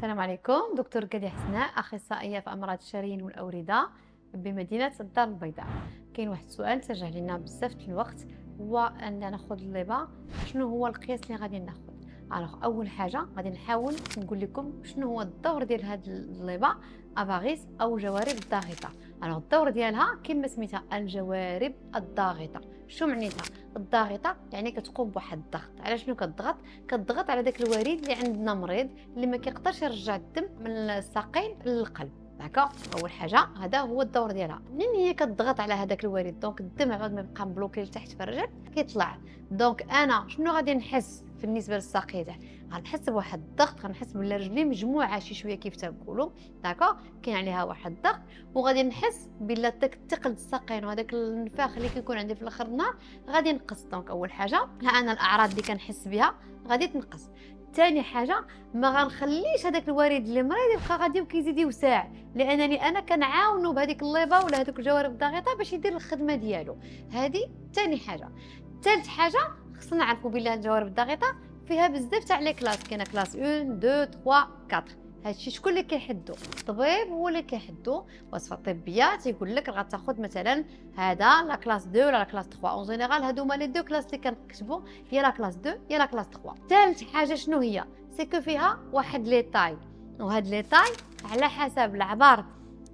السلام عليكم. دكتور غادي حسناء، اخصائيه في امراض الشرايين والاورده بمدينه الدار البيضاء. كاين واحد السؤال ترجع لنا بزاف في الوقت، هو ان ناخذ الليبه. شنو هو القياس اللي غادي ناخذ؟ اول حاجه غادي نحاول نقول لكم شنو هو الدور ديال هاد الليبه افاريس او جوارب الضاغطه. الدور ديالها كما سميتها الجوارب الضاغطه. شو معنيتها؟ الضاغطه يعني كتقوم بواحد الضغط. على شنو كتضغط على داك الوريد اللي عندنا مريض اللي ما كيقدرش يرجع الدم من الساقين للقلب. داكوغ، اول حاجه هذا هو الدور ديالها. منين هي كتضغط على هذاك الوريد، دونك الدم عاد ما يبقى مبلوكي لتحت في الرجل كيطلع. دونك انا شنو غادي نحس بالنسبه للساقي تاعي؟ غنحس بواحد الضغط، غنحس بلا رجلي مجموعه شي شويه كيف تنقولوا. داكوغ، كاين عليها واحد الضغط، وغادي نحس بلا داك الثقل الساقين وهذاك النفاخ اللي كيكون عندي في الاخر النهار غادي ينقص. دونك اول حاجه ها انا الاعراض اللي كنحس بها غادي تنقص. ثاني حاجه ما غنخليش هذاك الوريد اللي مريض يبقى غادي وكيزيد يوسع، لانني انا كنعاونو بهذيك الليبه ولا هذوك الجوارب الضاغطه باش يدير الخدمه ديالو. هذه ثاني حاجه. ثالث حاجه خصنا نعرفوا بلي الجوارب الضاغطه فيها بزاف تاع لي كلاس. كاينه كلاس 1 2 3 4. هادشي شكون اللي كيحدو؟ الطبيب هو اللي كيحدو. وصفه طبيه تيقول لك غتاخذ مثلا هذا لا كلاس 2 ولا لا كلاس 3. اون جينيرال هادو هما لي دو كلاس اللي كنكتبوا، يا لا كلاس 2 يا لا كلاس 3. ثالث حاجه شنو هي؟ سيكو فيها واحد لي طاي، وهاد لي طاي على حسب العبار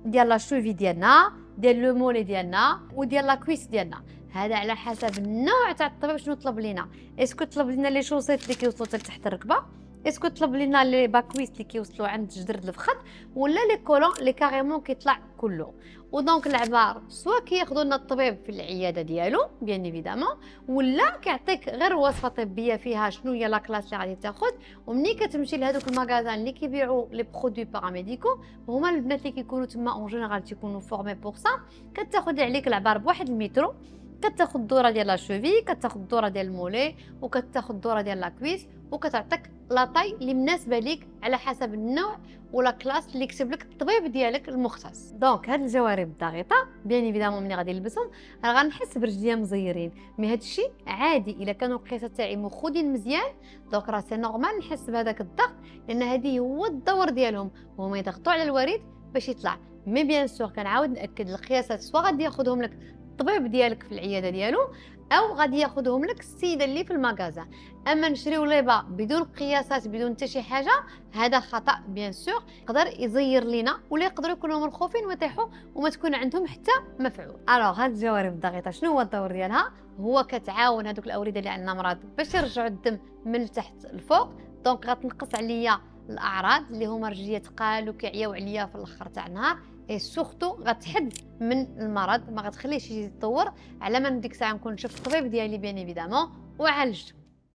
ديال لا شوفي ديالنا، ديال لو مولي ديالنا، وديال لا كويس ديالنا. هذا على حسب النوع تاع الطبيب شنو طلب لينا. اسكو طلب لينا لي شوسيت اللي كيوصلوا حتى لتحت الركبه، اسكو طلب لينا لي باكويس اللي كيوصلوا عند جدرة الفخذ، ولا لي كولون اللي كاريمون كيطلع كله. ودونك العبار سوا كياخذوا لنا الطبيب في العياده ديالو بيان ايفيدامون، ولا كيعطيك غير وصفه طبيه فيها شنو هي لا كلاس اللي غادي تاخذ. ومني كتمشي لهذوك المغازان اللي كيبيعوا لي برودوي باراميديكو، هما البنات اللي كيكونوا تما اون جينيرال تيكونوا فورمي بور سا، كتاخذ عليك العبار بواحد المترو، كتاخذ الدوره ديال لا شوفي، كتاخذ الدوره ديال المولي، وكتاخذ الدوره ديال لا كويس، وكتعطيك لا طاي اللي مناسبه ليك على حسب النوع ولا كلاس اللي كتب لك الطبيب ديالك المختص. دونك هاد الجوارب الضاغطه بيان ايفيدامون ملي غادي نلبسهم انا غنحس برجليا مزيرين، مي هاد الشيء عادي الا كانوا القياسات تاعي مخودين مزيان. دونك راه سي نورمال نحس بهذاك الضغط، لان هذه هو الدور ديالهم، هما يضغطوا على الوريد باش يطلع. مي بيان سور كنعاود ناكد القياسات سوا غادي ياخذهم لك الطبيب ديالك في العياده ديالو، او غادي ياخذهم لك السيده اللي في المغازه. اما نشريو ليبه بدون قياسات بدون حتى شي حاجه، هذا خطا بيان سور، يقدر يزير لينا ولا يقدروا يكونوا مرخوفين ويطيحوا وما تكون عندهم حتى مفعول. هاد الجوارب الضاغطه شنو هو الدور ديالها؟ هو كتعاون هذوك الاورده اللي عندنا مرض باش يرجعوا الدم من التحت الفوق. دونك غتنقص عليا الاعراض اللي هما رجليا تقال وكيعياو عليا في الاخر تاع النهار، اي سورتو غتحد من المرض، ما غتخليهش يتطور على ما ديك الساعه نكون شفت الطبيب ديالي بيان ايفيدامون وعالجته.